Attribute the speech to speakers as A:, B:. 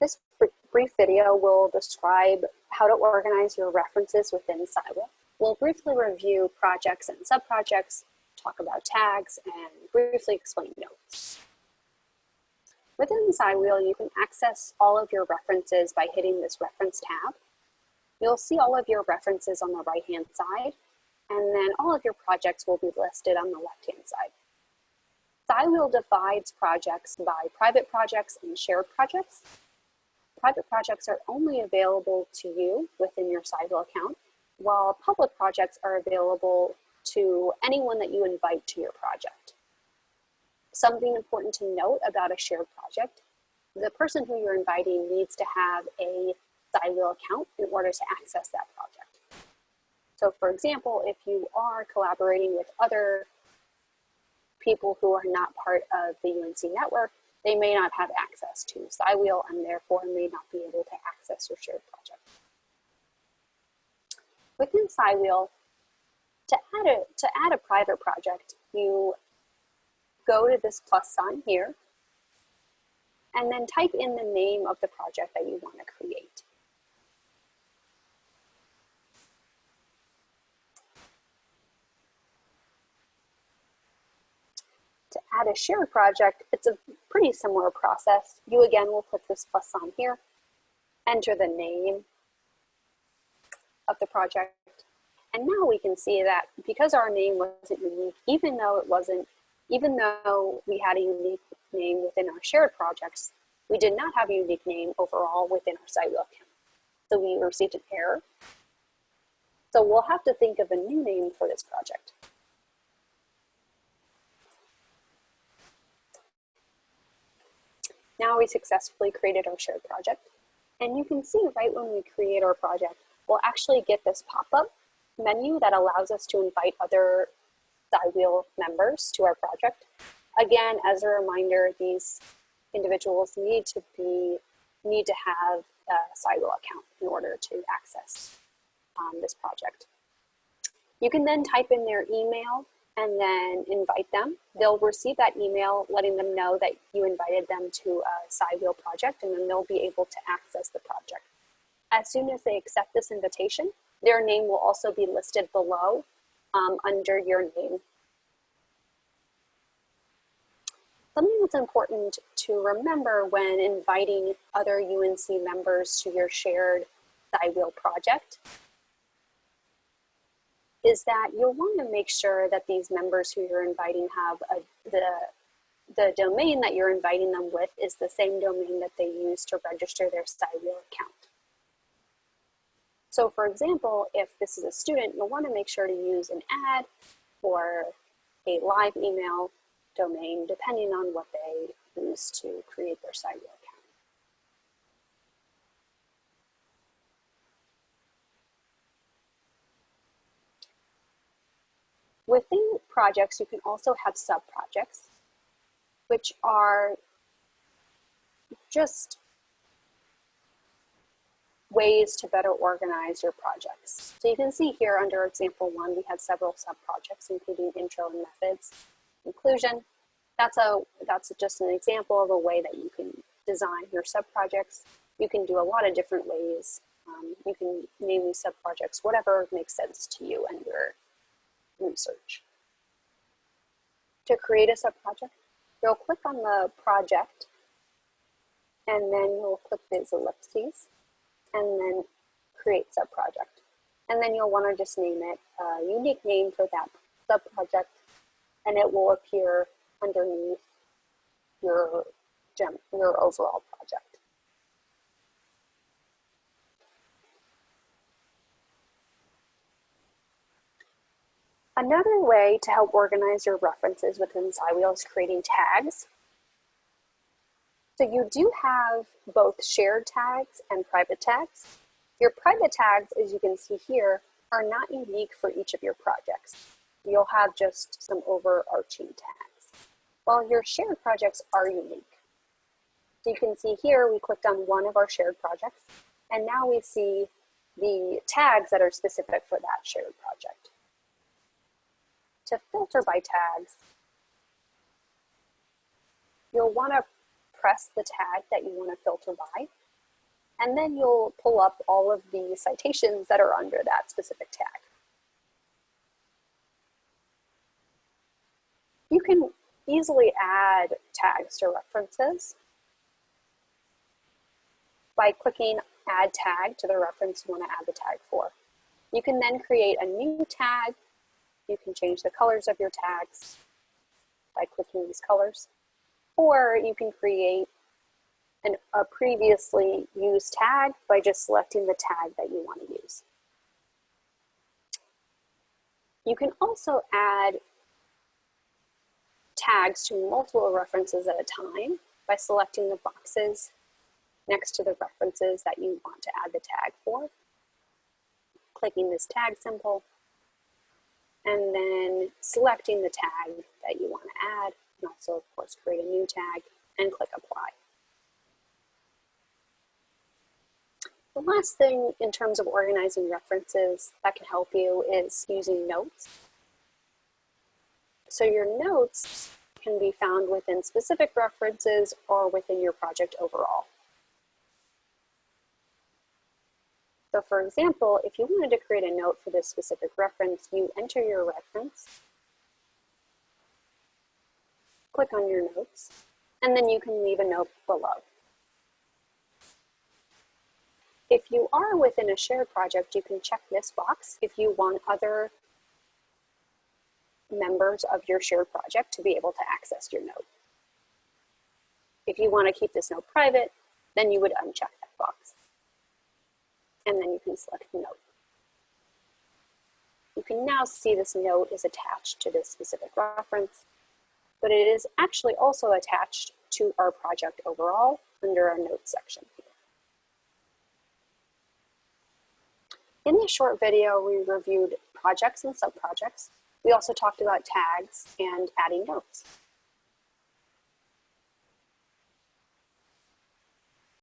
A: This brief video will describe how to organize your references within Sciwheel. We'll briefly review projects and subprojects, talk about tags, and briefly explain notes. Within Sciwheel, you can access all of your references by hitting this Reference tab. You'll see all of your references on the right-hand side, and then all of your projects will be listed on the left-hand side. Sciwheel divides projects by private projects and shared projects. Private projects are only available to you within your Sciwheel account, while public projects are available to anyone that you invite to your project. Something important to note about a shared project, the person who you're inviting needs to have a Sciwheel account in order to access that project. So for example, if you are collaborating with other people who are not part of the UNC network, they may not have access to Sciwheel and therefore may not be able to access your shared project. Within Sciwheel, to add a private project, you go to this plus sign here and then type in the name of the project that you want to create. To add a shared project, it's a pretty similar process. You again will click this plus sign here, enter the name of the project, and now we can see that because our name wasn't unique, even though we had a unique name within our shared projects, we did not have a unique name overall within our Sciwheel account. So we received an error. So we'll have to think of a new name for this project. Now we successfully created our shared project. And you can see right when we create our project, we'll actually get this pop-up menu that allows us to invite other Sciwheel members to our project. Again, as a reminder, these individuals need to have a Sciwheel account in order to access this project. You can then type in their email and then invite them. They'll receive that email letting them know that you invited them to a Sciwheel project, and then they'll be able to access the project. As soon as they accept this invitation, their name will also be listed below under your name. Something that's important to remember when inviting other UNC members to your shared Sciwheel project is that you'll want to make sure that these members who you're inviting have the domain that you're inviting them with is the same domain that they use to register their Sciwheel account. So for example, if this is a student, you'll want to make sure to use an ad or a live email domain, depending on what they use to create their Sciwheel account. Within projects, you can also have sub-projects, which are just ways to better organize your projects. So you can see here under example 1, we have several sub-projects, including intro and methods, inclusion. That's just an example of a way that you can design your sub-projects. You can do a lot of different ways. You can name these sub-projects whatever makes sense to you and your research. To create a sub-project, you'll click on the project, and then you'll click these ellipses, and then create sub-project. And then you'll want to just name it a unique name for that sub-project, and it will appear underneath your overall project. Another way to help organize your references within Sciwheel is creating tags. So you do have both shared tags and private tags. Your private tags, as you can see here, are not unique for each of your projects. You'll have just some overarching tags, while your shared projects are unique. So you can see here, we clicked on one of our shared projects, and now we see the tags that are specific for that shared project. To filter by tags, you'll want to press the tag that you want to filter by, And then you'll pull up all of the citations that are under that specific tag. You can easily add tags to references by clicking Add Tag to the reference you want to add the tag for. You can then create a new tag. You can change the colors of your tags by clicking these colors, or you can create a previously used tag by just selecting the tag that you want to use. You can also add tags to multiple references at a time by selecting the boxes next to the references that you want to add the tag for, clicking this tag symbol, and then selecting the tag that you want to add, and also, of course, create a new tag and click Apply. The last thing in terms of organizing references that can help you is using notes. So your notes can be found within specific references or within your project overall. So for example, if you wanted to create a note for this specific reference, you enter your reference, click on your notes, and then you can leave a note below. If you are within a shared project, you can check this box if you want other members of your shared project to be able to access your note. If you want to keep this note private, then you would uncheck that box. And then you can select Note. You can now see this note is attached to this specific reference, but it is actually also attached to our project overall under our Notes section here. In this short video, we reviewed projects and subprojects. We also talked about tags and adding notes.